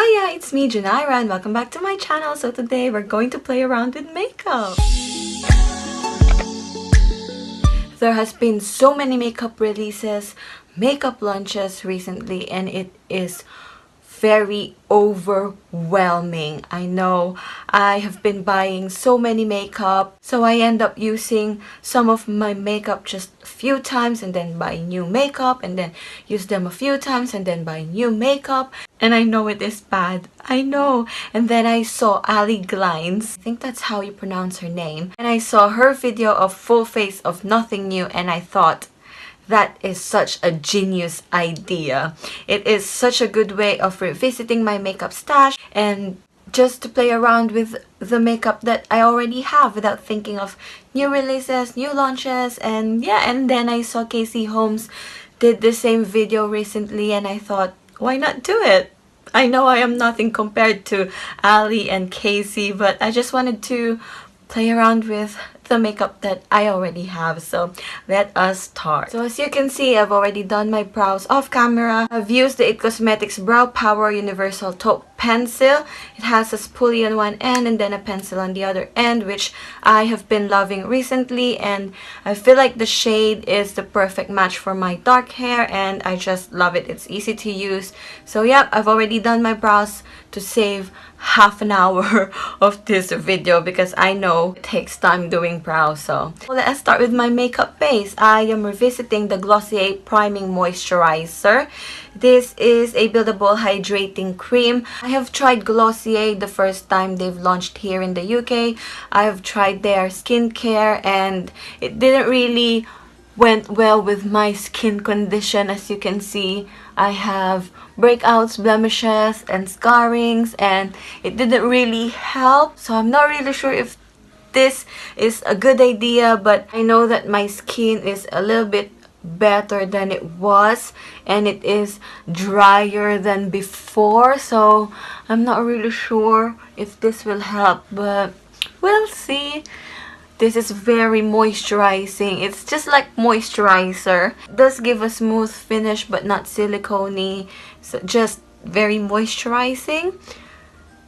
Hiya, it's me Janaira and welcome back to my channel. So today we're going to play around with makeup. There has been so many makeup releases, makeup launches recently, and it is very overwhelming. I know I have been buying so many makeup, so I end up using some of my makeup just a few times and then buy new makeup and then use them a few times and then buy new makeup. And I know it is bad, I know. And then I saw Ali Glines, I think that's how you pronounce her name, and I saw her video of full face of nothing new, and I thought, that is such a genius idea. It is such a good way of revisiting my makeup stash and just to play around with the makeup that I already have without thinking of new releases, new launches. And yeah, and then I saw Casey Holmes did the same video recently and I thought, why not do it? I know I am nothing compared to Ali and Casey, but I just wanted to play around with the makeup that I already have. So let us start. So as you can see, I've already done my brows off camera. I've used the IT Cosmetics Brow Power Universal Taupe pencil. It has a spoolie on one end and then a pencil on the other end, which I have been loving recently, and I feel like the shade is the perfect match for my dark hair and I just love it. It's easy to use. So yeah, I've already done my brows to save half an hour of this video because I know it takes time doing brows. So let's start with my makeup base. I am revisiting the Glossier Priming Moisturizer. This is a buildable hydrating cream. I have tried Glossier the first time they've launched here in the UK. I have tried their skincare and it didn't really went well with my skin condition. As you can see, I have breakouts, blemishes, and scarrings, and it didn't really help. So I'm not really sure if this is a good idea, but I know that my skin is a little bit better than it was and it is drier than before, so I'm not really sure if this will help, but we'll see. This is very moisturizing. It's just like moisturizer. It does give a smooth finish but not silicone-y. So just very moisturizing.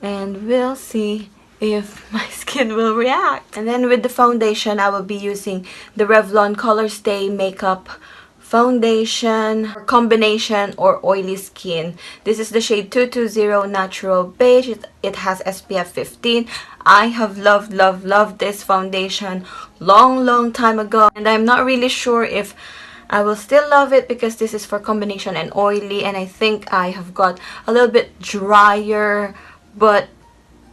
And we'll see if my skin will react. And then with the foundation, I will be using the Revlon Colorstay Makeup Foundation or combination or oily skin. This is the shade 220 Natural Beige. It has SPF 15. I have loved this foundation long time ago, and I'm not really sure if I will still love it because this is for combination and oily, and I think I have got a little bit drier but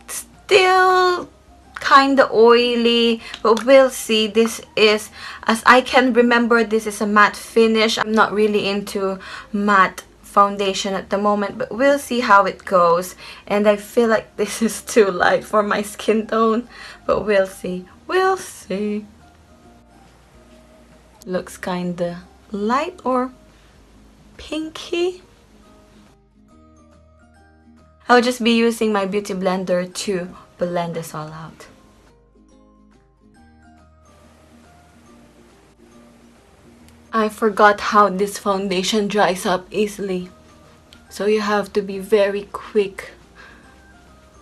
still kind of oily, but we'll see. This is, as I can remember, this is a matte finish. I'm not really into matte foundation at the moment, but we'll see how it goes. And I feel like this is too light for my skin tone, but we'll see. We'll see. Looks kinda light or pinky. I'll just be using my beauty blender to blend this all out. I forgot how this foundation dries up easily, so you have to be very quick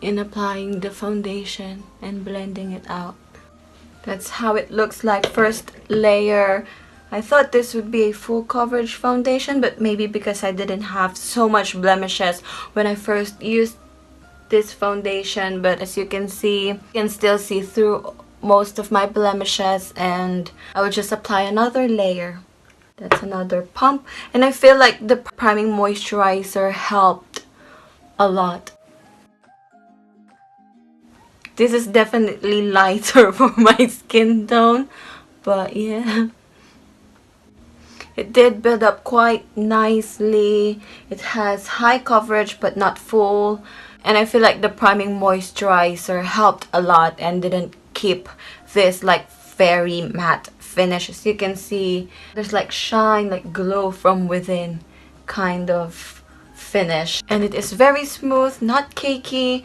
in applying the foundation and blending it out. That's how it looks like. First layer. I thought this would be a full coverage foundation, but maybe because I didn't have so much blemishes when I first used this foundation, but as you can see, you can still see through most of my blemishes, and I will just apply another layer. That's another pump, and I feel like the priming moisturizer helped a lot. This is definitely lighter for my skin tone, but yeah, it did build up quite nicely. It has high coverage but not full, and I feel like the priming moisturizer helped a lot and didn't keep this like very matte finish. As you can see, there's like shine, like glow from within kind of finish, and it is very smooth, not cakey.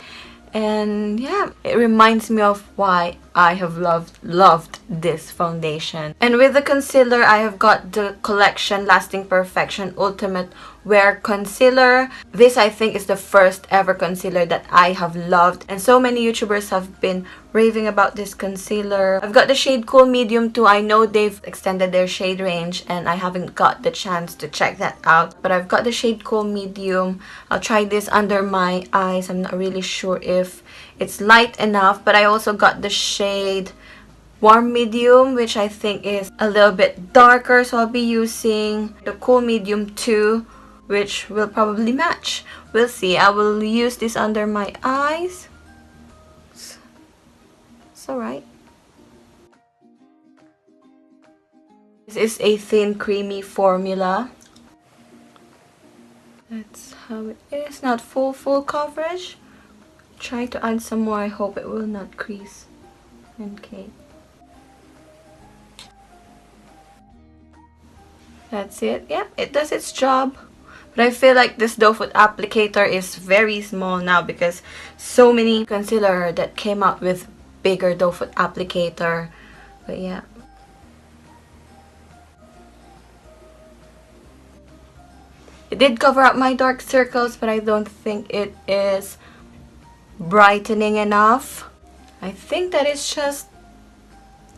And yeah, it reminds me of why I have loved this foundation. And with the concealer, I have got the collection Lasting Perfection Ultimate Wear Concealer. This, I think, is the first ever concealer that I have loved, and so many YouTubers have been raving about this concealer. I've got the shade Cool Medium too. I know they've extended their shade range and I haven't got the chance to check that out, but I've got the shade Cool Medium. I'll try this under my eyes. I'm not really sure if it's light enough, but I also got the shade Warm Medium, which I think is a little bit darker, so I'll be using the Cool Medium too, which will probably match. We'll see. I will use this under my eyes. It's alright. This is a thin, creamy formula. That's how it is. Not full coverage. Try to add some more. I hope it will not crease. Okay. That's it. Yeah, it does its job. But I feel like this doe foot applicator is very small now because so many concealer that came out with bigger doe foot applicator. But yeah. It did cover up my dark circles, but I don't think it is brightening enough. I think that is just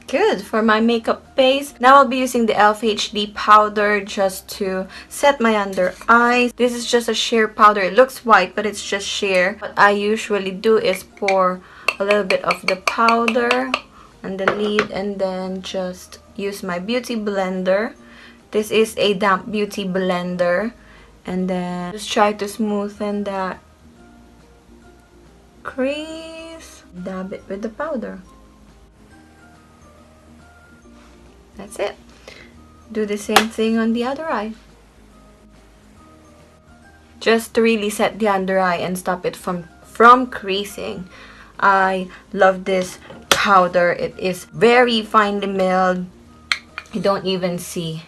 good for my makeup base. Now I'll be using the e.l.f. HD powder just to set my under eyes. This is just a sheer powder. It looks white, but it's just sheer. What I usually do is pour a little bit of the powder on the lid and then just use my beauty blender. This is a damp beauty blender. And then just try to smoothen that crease. Dab it with the powder. That's it. Do the same thing on the other eye. Just to really set the under eye and stop it from creasing. I love this powder. It is very finely milled. You don't even see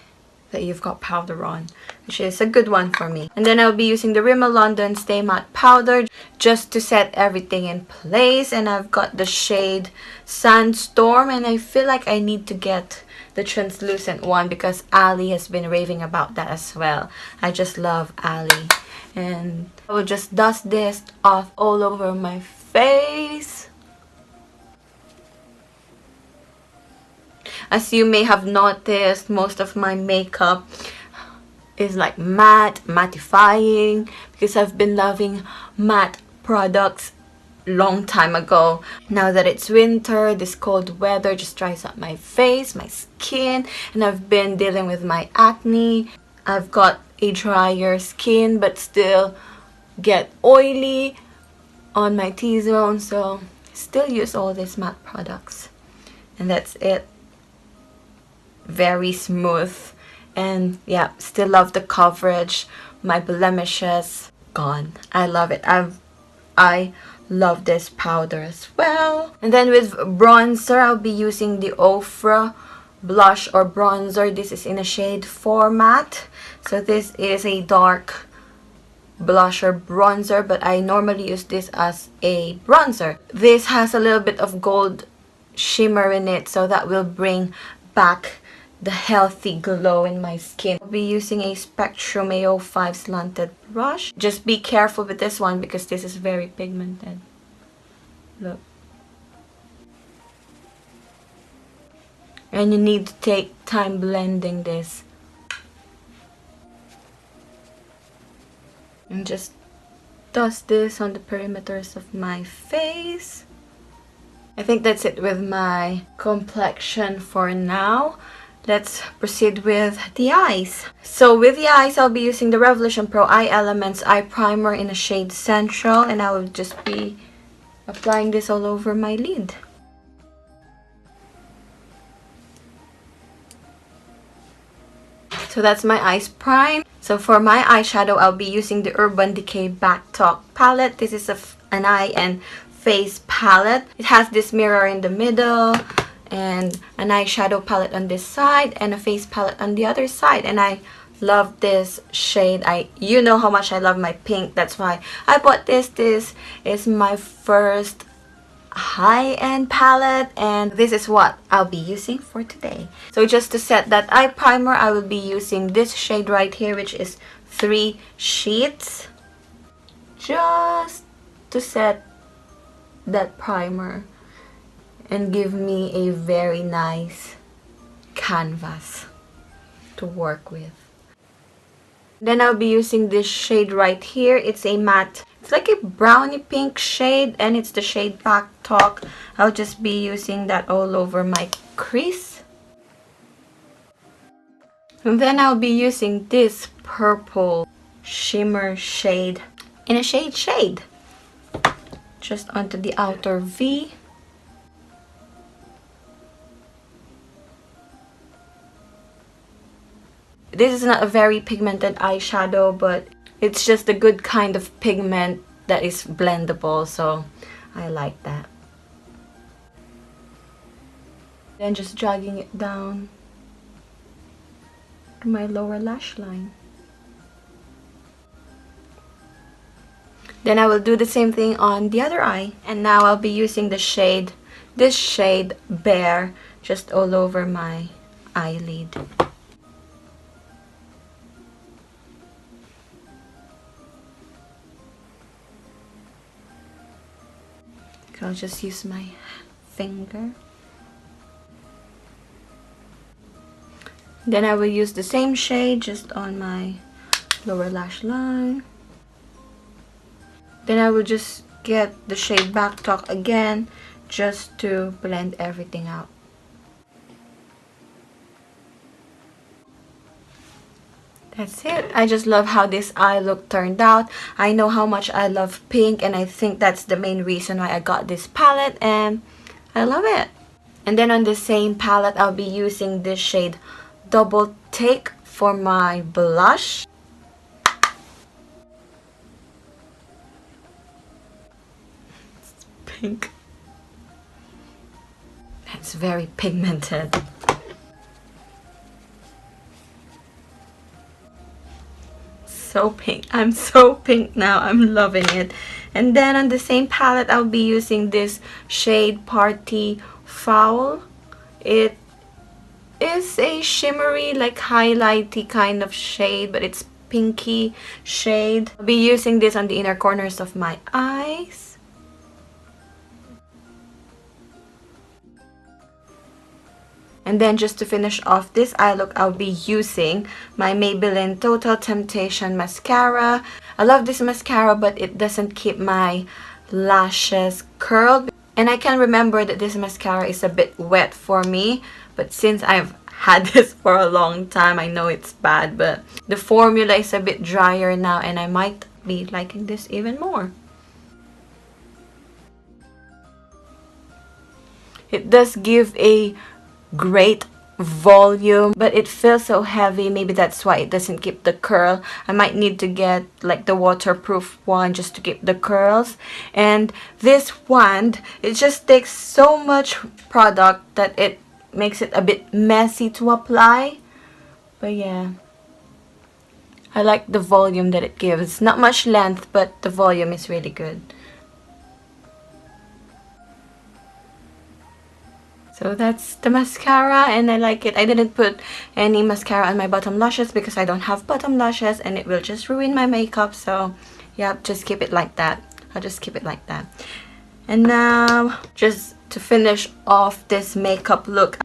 that you've got powder on, which is a good one for me. And then I'll be using the Rimmel London Stay Matte powder just to set everything in place. And I've got the shade Sandstorm, and I feel like I need to get the translucent one because Ali has been raving about that as well. I just love Ali. And I will just dust this off all over my face. As you may have noticed, most of my makeup is like matte, mattifying, because I've been loving matte products long time ago. Now that it's winter, this cold weather just dries up my face, my skin, and I've been dealing with my acne. I've got a drier skin but still get oily on my T-zone, so still use all these matte products. And that's it. Very smooth, and yeah, still love the coverage. My blemishes gone. I love it. I love this powder as well. And then with bronzer, I'll be using the Ofra blush or bronzer. This is in a shade Format. So this is a dark blush or bronzer, but I normally use this as a bronzer. This has a little bit of gold shimmer in it, so that will bring back the healthy glow in my skin. I'll be using a Spectrum A05 slanted brush. Just be careful with this one because this is very pigmented. Look. And you need to take time blending this. And just dust this on the perimeters of my face. I think that's it with my complexion for now. Let's proceed with the eyes. So with the eyes, I'll be using the Revolution Pro Eye Elements Eye Primer in a shade Central, and I will just be applying this all over my lid. So that's my eyes prime. So for my eyeshadow, I'll be using the Urban Decay Back Talk palette. This is an eye and face palette. It has this mirror in the middle, and an eyeshadow palette on this side and a face palette on the other side. And I love this shade. You know how much I love my pink. That's why I bought this. This is my first high-end palette, and this is what I'll be using for today. So just to set that eye primer, I will be using this shade right here, which is 3 Sheets, just to set that primer and give me a very nice canvas to work with. Then I'll be using this shade right here. It's a matte, it's like a brownie pink shade, and it's the shade Back Talk. I'll just be using that all over my crease. And then I'll be using this purple shimmer shade in a shade just onto the outer V. This is not a very pigmented eyeshadow, but it's just a good kind of pigment that is blendable, so I like that. Then just dragging it down to my lower lash line. Then I will do the same thing on the other eye. And now I'll be using the shade, this shade Bare, just all over my eyelid. I'll just use my finger. Then I will use the same shade just on my lower lash line. Then I will just get the shade Back Talk again just to blend everything out. That's it. I just love how this eye look turned out. I know how much I love pink, and I think that's the main reason why I got this palette, and I love it. And then on the same palette, I'll be using this shade Double Take for my blush. It's pink. It's very pigmented. So pink. I'm so pink now. I'm loving it. And then on the same palette, I'll be using this shade Party Foul. It is a shimmery, like highlighty kind of shade, but it's pinky shade. I'll be using this on the inner corners of my eyes. And then just to finish off this eye look, I'll be using my Maybelline Total Temptation mascara. I love this mascara, but it doesn't keep my lashes curled. And I can remember that this mascara is a bit wet for me, but since I've had this for a long time, I know it's bad, but the formula is a bit drier now, and I might be liking this even more. It does give a great volume, but it feels so heavy. Maybe that's why it doesn't keep the curl. I might need to get like the waterproof one just to keep the curls. And this wand, it just takes so much product that it makes it a bit messy to apply. But yeah, I like the volume that it gives. Not much length, but the volume is really good. So that's the mascara, and I like it. I didn't put any mascara on my bottom lashes because I don't have bottom lashes, and it will just ruin my makeup. So yeah, just keep it like that. I'll just keep it like that. And now, just to finish off this makeup look,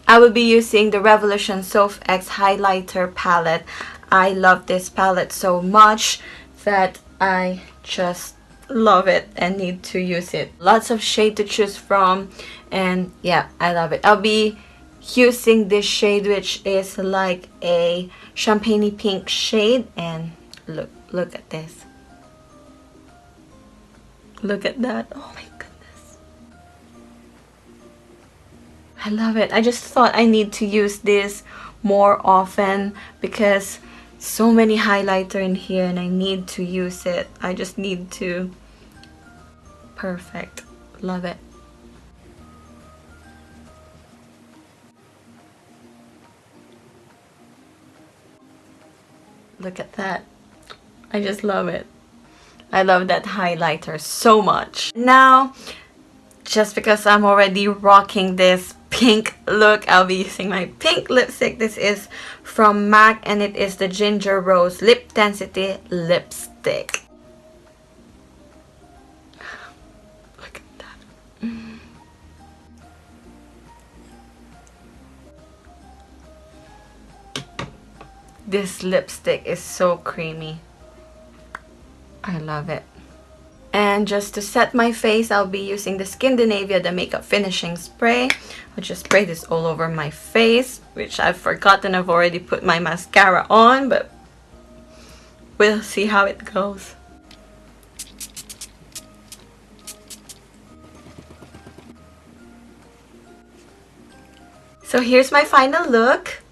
I will be using the Revolution Soph X Highlighter palette. I love this palette so much that I just love it and need to use it. Lots of shade to choose from, and yeah, I love it. I'll be using this shade, which is like a champagne pink shade, and look at this. Look at that. Oh my goodness, I love it. I just thought I need to use this more often because so many highlighter in here, and I need to use it. I just need to. Perfect. Love it. Look at that. I just love it. I love that highlighter so much. Now, just because I'm already rocking this pink look, I'll be using my pink lipstick. This is from MAC and it is the Ginger Rose Liptensity lipstick. Look at that. This lipstick is so creamy. I love it. And just to set my face, I'll be using the Skindinavia, the makeup finishing spray. I'll just spray this all over my face, which I've forgotten I've already put my mascara on, but we'll see how it goes. So here's my final look.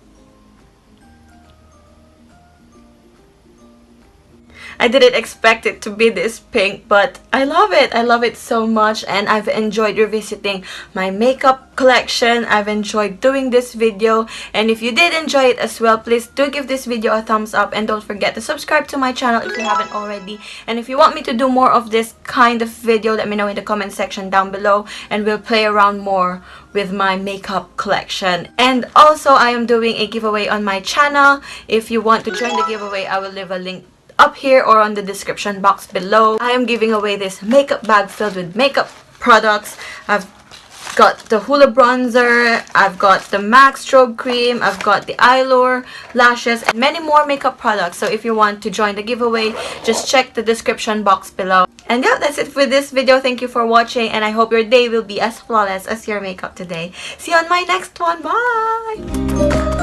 I didn't expect it to be this pink, but I love it. I love it so much, and I've enjoyed revisiting my makeup collection. I've enjoyed doing this video, and if you did enjoy it as well, please do give this video a thumbs up, and don't forget to subscribe to my channel if you haven't already. And if you want me to do more of this kind of video, let me know in the comment section down below, and we'll play around more with my makeup collection. And also, I am doing a giveaway on my channel. If you want to join the giveaway, I will leave a link up here or on the description box below. I am giving away this makeup bag filled with makeup products. I've got the Hoola bronzer, I've got the MAC strobe cream, I've got the Eyelure lashes, and many more makeup products. So if you want to join the giveaway, just check the description box below. And yeah, that's it for this video. Thank you for watching, and I hope your day will be as flawless as your makeup today. See you on my next one. Bye!